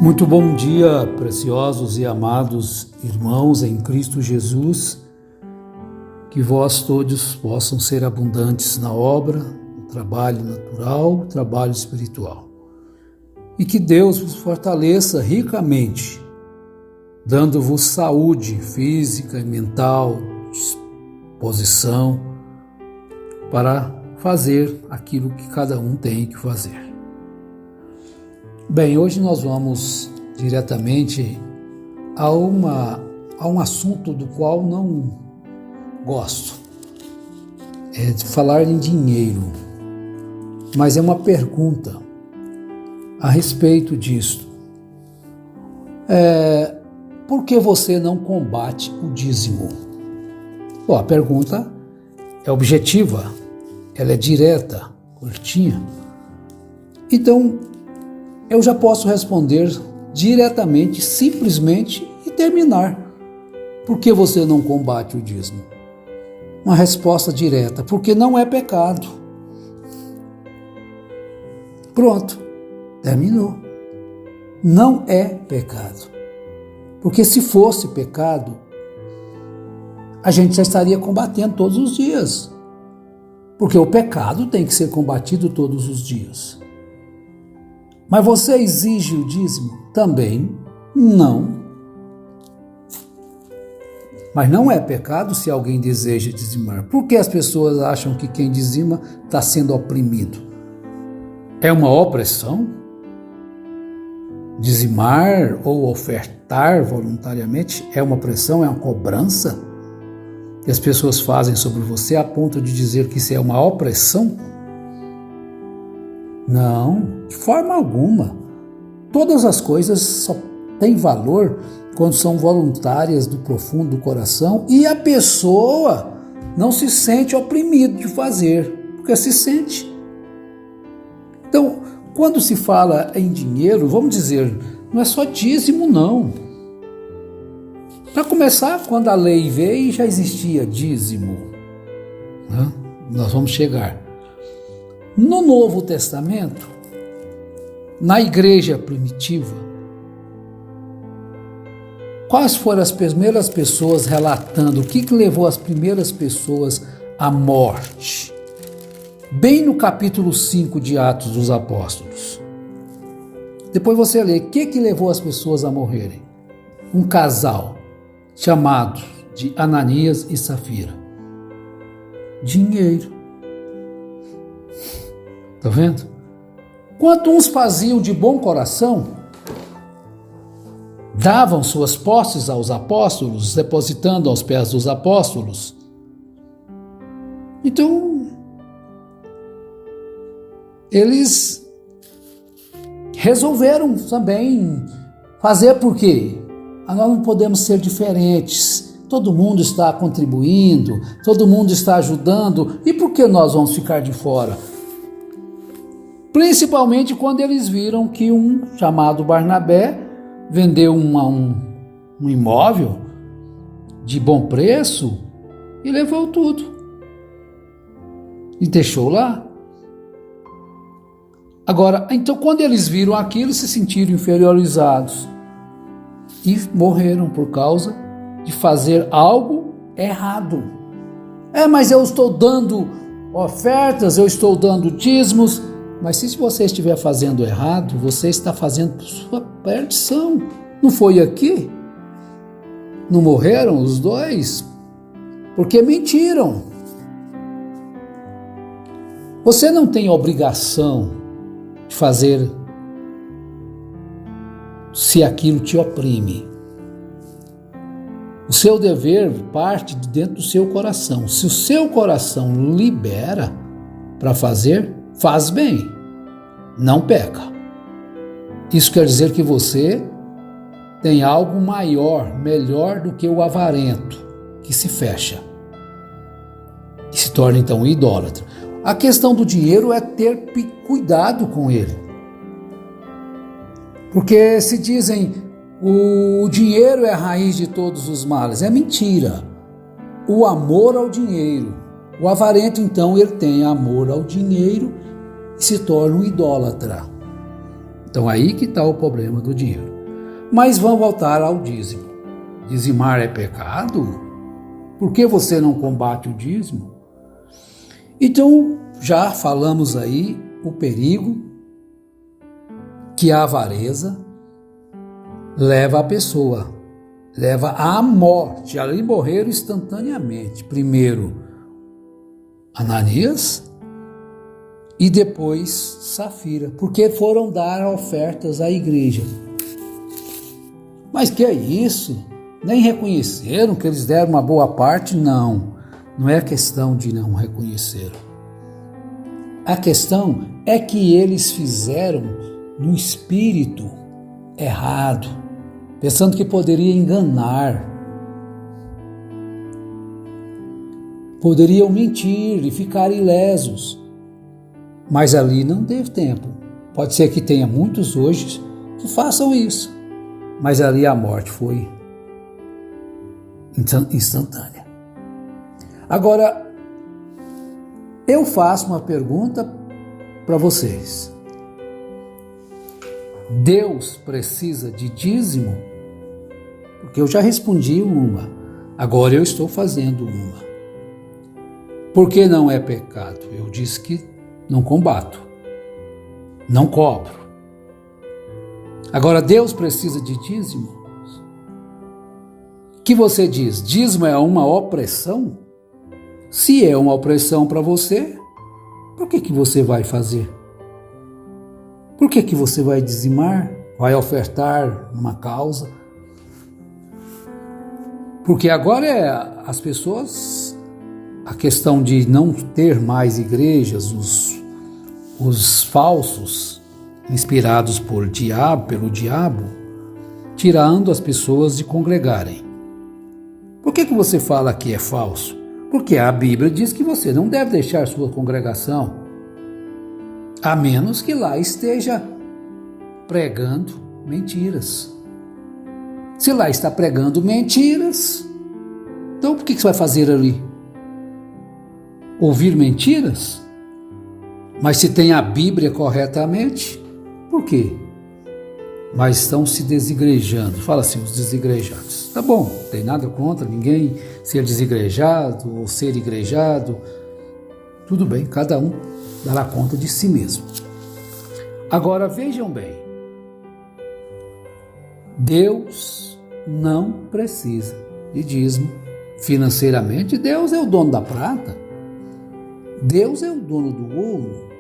Muito bom dia, preciosos e amados irmãos em Cristo Jesus, que vós todos possam ser abundantes na obra, no trabalho natural, trabalho espiritual, e que Deus vos fortaleça ricamente, dando-vos saúde física e mental, disposição para fazer aquilo que cada um tem que fazer. Bem, hoje nós vamos diretamente a um assunto do qual não gosto. É de falar em dinheiro, mas é uma pergunta a respeito disso. Por que você não combate o dízimo? Bom, a pergunta é objetiva, ela é direta, curtinha. Então, eu já posso responder diretamente, simplesmente e terminar. Por que você não combate o dízimo? Uma resposta direta, porque não é pecado. Pronto, terminou. Não é pecado. Porque se fosse pecado, a gente já estaria combatendo todos os dias. Porque o pecado tem que ser combatido todos os dias. Mas você exige o dízimo? Também não. Mas não é pecado se alguém deseja dizimar. Por que as pessoas acham que quem dizima está sendo oprimido? É uma opressão? Dizimar ou ofertar voluntariamente é uma pressão, é uma cobrança que as pessoas fazem sobre você a ponto de dizer que isso é uma opressão? Não, de forma alguma. Todas as coisas só têm valor quando são voluntárias do profundo do coração e a pessoa não se sente oprimido de fazer, porque se sente. Então, quando se fala em dinheiro, vamos dizer, não é só dízimo, não. Para começar, quando a lei veio, já existia dízimo. Nós vamos chegar. No Novo Testamento, na igreja primitiva, quais foram as primeiras pessoas relatando o que levou as primeiras pessoas à morte? Bem no capítulo 5 de Atos dos Apóstolos. Depois você lê o que levou as pessoas a morrerem. Um casal chamado de Ananias e Safira. Dinheiro. Está vendo? Quanto uns faziam de bom coração, davam suas posses aos apóstolos, depositando aos pés dos apóstolos. Então, eles resolveram também fazer por quê? Nós não podemos ser diferentes. Todo mundo está contribuindo, todo mundo está ajudando. E por que nós vamos ficar de fora? Principalmente quando eles viram que um chamado Barnabé vendeu um imóvel de bom preço e levou tudo. E deixou lá. Agora, então quando eles viram aquilo, se sentiram inferiorizados e morreram por causa de fazer algo errado. Mas eu estou dando ofertas, eu estou dando dízimos. Mas se você estiver fazendo errado, você está fazendo por sua perdição. Não foi aqui? Não morreram os dois? Porque mentiram. Você não tem obrigação de fazer se aquilo te oprime. O seu dever parte de dentro do seu coração. Se o seu coração libera para fazer, faz bem, não peca. Isso quer dizer que você tem algo maior, melhor do que o avarento, que se fecha e se torna então um idólatra. A questão do dinheiro é ter cuidado com ele. Porque se dizem o dinheiro é a raiz de todos os males, é mentira. O amor ao dinheiro. O avarento então ele tem amor ao dinheiro e se torna um idólatra. Então aí que está o problema do dinheiro. Mas vamos voltar ao dízimo. Dizimar é pecado? Por que você não combate o dízimo? Então, já falamos aí o perigo que a avareza leva a pessoa, leva à morte. Ali morreram instantaneamente. Primeiro Ananias e depois Safira, porque foram dar ofertas à igreja. Mas que é isso? Nem reconheceram que eles deram uma boa parte? Não é questão de não reconhecer. A questão é que eles fizeram no espírito errado, pensando que poderia enganar, poderiam mentir e ficar ilesos. Mas ali não teve tempo. Pode ser que tenha muitos hoje que façam isso, mas ali a morte foi instantânea. Agora, eu faço uma pergunta para vocês. Deus precisa de dízimo? Porque eu já respondi uma, agora eu estou fazendo uma. Por que não é pecado? Eu disse que não combato, não cobro. Agora, Deus precisa de dízimo? Que você diz, dízimo é uma opressão? Se é uma opressão para você, por que você vai fazer? Por que você vai dizimar? Vai ofertar numa causa? Porque agora as pessoas, a questão de não ter mais igrejas, os falsos, inspirados pelo diabo, tirando as pessoas de congregarem. Por que você fala que é falso? Porque a Bíblia diz que você não deve deixar sua congregação, a menos que lá esteja pregando mentiras. Se lá está pregando mentiras, então por que você vai fazer ali? Ouvir mentiras? Mas se tem a Bíblia corretamente, por quê? Mas estão se desigrejando. Fala assim, os desigrejados. Tá bom, não tem nada contra ninguém ser desigrejado ou ser igrejado. Tudo bem, cada um dará conta de si mesmo. Agora vejam bem, Deus não precisa de dízimo. Financeiramente, Deus é o dono da prata, Deus é o dono do ouro.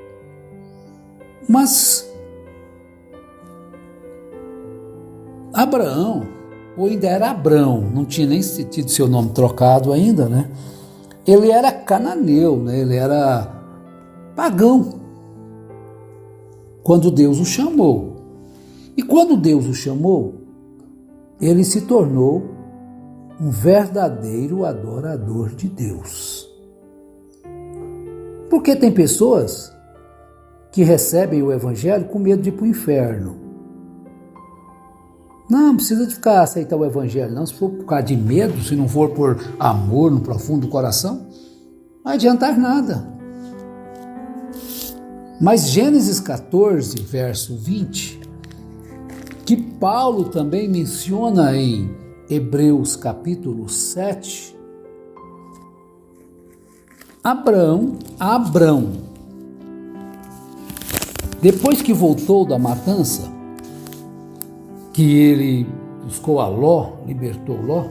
Mas Abraão, ou ainda era Abrão, não tinha nem tido seu nome trocado ainda, né? Ele era cananeu, né? Ele era pagão, quando Deus o chamou. E quando Deus o chamou, ele se tornou um verdadeiro adorador de Deus. Porque tem pessoas que recebem o evangelho com medo de ir para o inferno. Não precisa de ficar aceitar o evangelho, não. Se for por causa de medo, se não for por amor no profundo do coração, não vai adiantar nada. Mas Gênesis 14, verso 20, que Paulo também menciona em Hebreus capítulo 7, Abrão, depois que voltou da matança, que ele buscou a Ló, libertou Ló,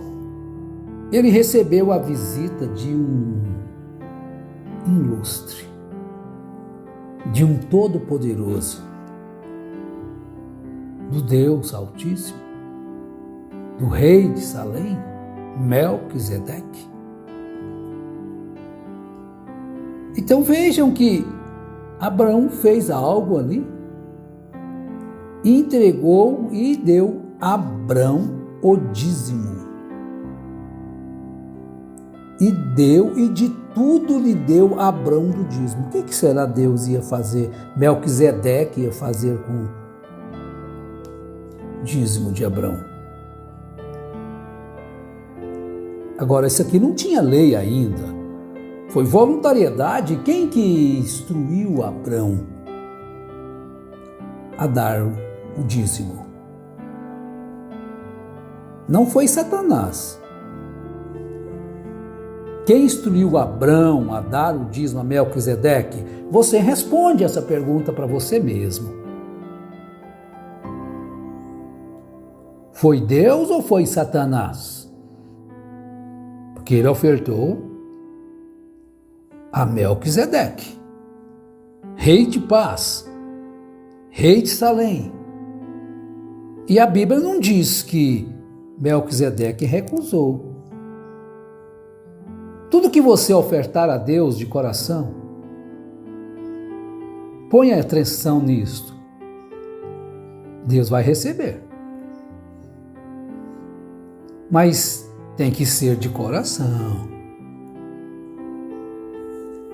ele recebeu a visita de um ilustre, de um todo-poderoso, do Deus Altíssimo, do rei de Salém, Melquisedeque. Então vejam que Abraão fez algo ali, entregou e deu a Abrão o dízimo. E de tudo lhe deu a Abrão do dízimo. O que será Deus ia fazer? Melquisedeque ia fazer com o dízimo de Abrão? Agora, isso aqui não tinha lei ainda. Foi voluntariedade. Quem que instruiu Abrão a dar o dízimo. Não foi Satanás. Quem instruiu Abrão a dar o dízimo a Melquisedeque? Você responde essa pergunta para você mesmo. Foi Deus ou foi Satanás? Porque ele ofertou a Melquisedeque, rei de paz, rei de Salém. E a Bíblia não diz que Melquisedeque recusou. Tudo que você ofertar a Deus de coração, ponha atenção nisto. Deus vai receber. Mas tem que ser de coração.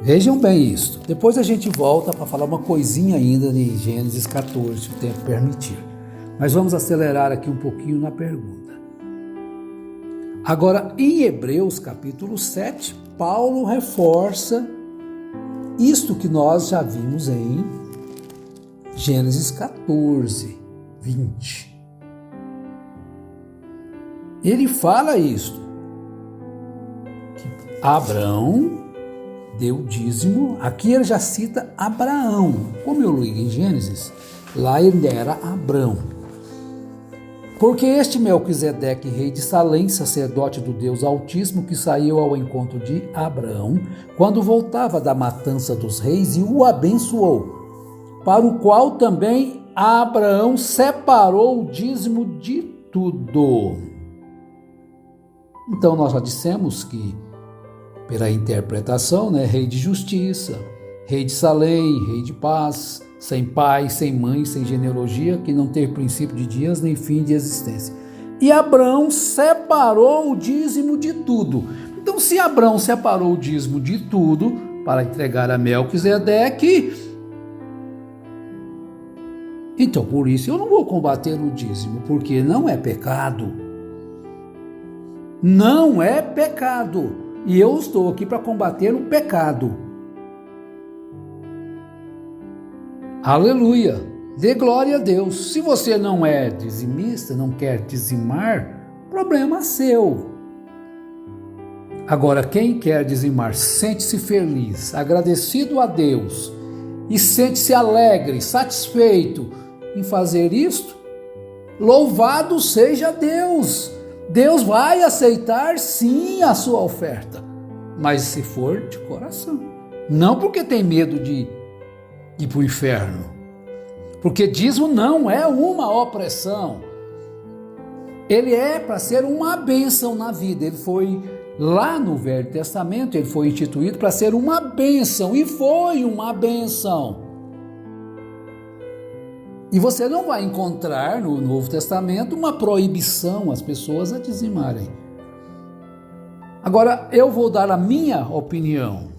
Vejam bem isso. Depois a gente volta para falar uma coisinha ainda em Gênesis 14, se o tempo permitir. Mas vamos acelerar aqui um pouquinho na pergunta. Agora, em Hebreus capítulo 7, Paulo reforça isto que nós já vimos em Gênesis 14, 20. Ele fala isto, que Abrão deu dízimo. Aqui ele já cita Abraão. Como eu li em Gênesis, lá ele era Abrão. Porque este Melquisedeque, rei de Salém, sacerdote do Deus Altíssimo, que saiu ao encontro de Abraão, quando voltava da matança dos reis, e o abençoou, para o qual também Abraão separou o dízimo de tudo. Então nós já dissemos que, pela interpretação, rei de justiça, rei de Salém, rei de paz, sem pai, sem mãe, sem genealogia, que não teve princípio de dias nem fim de existência. E Abrão separou o dízimo de tudo. Então, se Abrão separou o dízimo de tudo para entregar a Melquisedeque, então por isso eu não vou combater o dízimo, porque não é pecado. Não é pecado. E eu estou aqui para combater o pecado. Aleluia! Dê glória a Deus. Se você não é dizimista, não quer dizimar, problema seu. Agora, quem quer dizimar, sente-se feliz, agradecido a Deus e sente-se alegre, satisfeito em fazer isto, louvado seja Deus. Deus vai aceitar sim a sua oferta, mas se for de coração. Não porque tem medo de ir para o inferno, porque dízimo não é uma opressão, ele é para ser uma bênção na vida. Ele foi, lá no Velho Testamento, ele foi instituído para ser uma bênção, e foi uma bênção. E você não vai encontrar no Novo Testamento uma proibição às pessoas a dizimarem. Agora, eu vou dar a minha opinião.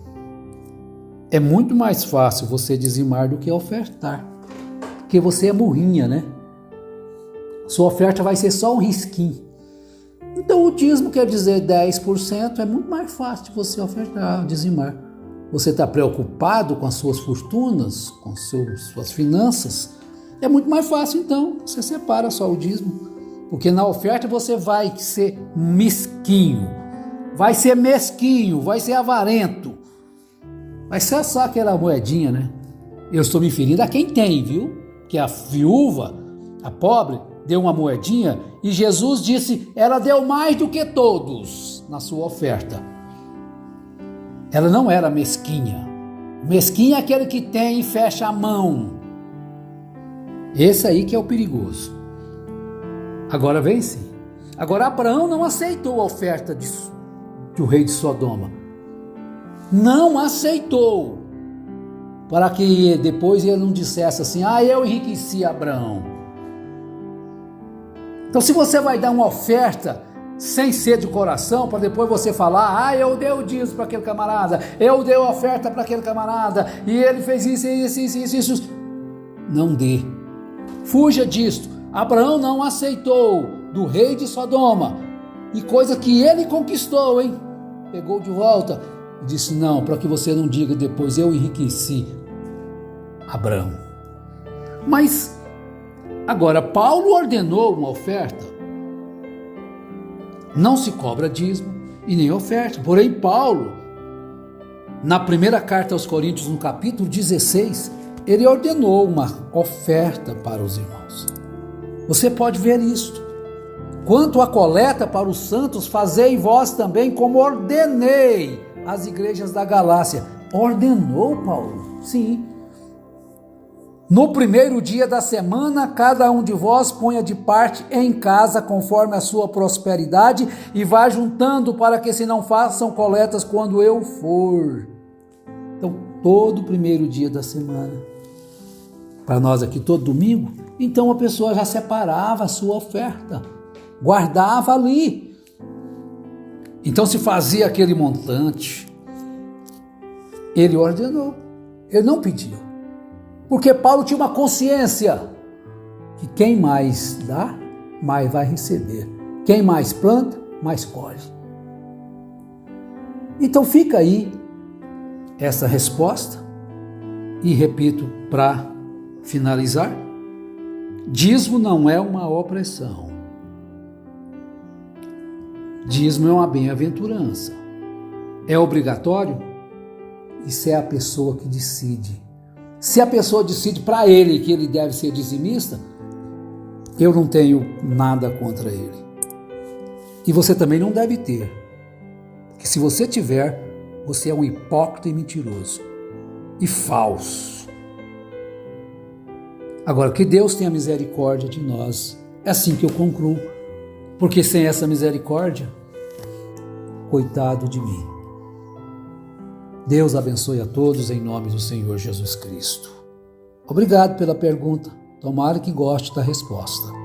É muito mais fácil você dizimar do que ofertar, porque você é burrinha, Sua oferta vai ser só um risquinho. Então o dízimo quer dizer 10%, é muito mais fácil de você ofertar, dizimar. Você está preocupado com as suas fortunas, com suas finanças, é muito mais fácil então, você separa só o dízimo. Porque na oferta você vai ser mesquinho, vai ser mesquinho, vai ser avarento. Vai ser só aquela moedinha, Eu estou me referindo a quem tem, viu? Que a viúva, a pobre, deu uma moedinha e Jesus disse, ela deu mais do que todos na sua oferta. Ela não era mesquinha. Mesquinha é aquele que tem e fecha a mão. Esse aí que é o perigoso. Agora vem sim. Agora Abraão não aceitou a oferta do rei de Sodoma. Não aceitou, para que depois ele não dissesse assim, eu enriqueci Abraão. Então se você vai dar uma oferta sem ser de coração, para depois você falar, eu dei o dízimo para aquele camarada, eu dei a oferta para aquele camarada, e ele fez isso, não dê. Fuja disto. Abraão não aceitou do rei de Sodoma, e coisa que ele conquistou, pegou de volta, e disse, não, para que você não diga depois, eu enriqueci Abraão. Mas Agora, Paulo ordenou uma oferta. Não se cobra dízimo e nem oferta. Porém, Paulo, na primeira carta aos Coríntios, no capítulo 16, ele ordenou uma oferta para os irmãos. Você pode ver isto. Quanto à coleta para os santos, fazei vós também como ordenei às igrejas da Galácia. Ordenou Paulo? Sim. No primeiro dia da semana, cada um de vós ponha de parte em casa, conforme a sua prosperidade, e vá juntando para que se não façam coletas quando eu for. Então, todo primeiro dia da semana. Para nós aqui, todo domingo, então a pessoa já separava a sua oferta, guardava ali. Então se fazia aquele montante. Ele ordenou, ele não pediu. Porque Paulo tinha uma consciência que quem mais dá, mais vai receber. Quem mais planta, mais colhe. Então fica aí essa resposta. E repito, para finalizar, dízimo não é uma opressão. Dízimo é uma bem-aventurança. É obrigatório? Isso é a pessoa que decide. Se a pessoa decide para ele que ele deve ser dizimista, eu não tenho nada contra ele. E você também não deve ter. Porque se você tiver, você é um hipócrita e mentiroso. E falso. Agora, que Deus tenha misericórdia de nós. É assim que eu concluo. Porque sem essa misericórdia, coitado de mim. Deus abençoe a todos em nome do Senhor Jesus Cristo. Obrigado pela pergunta. Tomara que goste da resposta.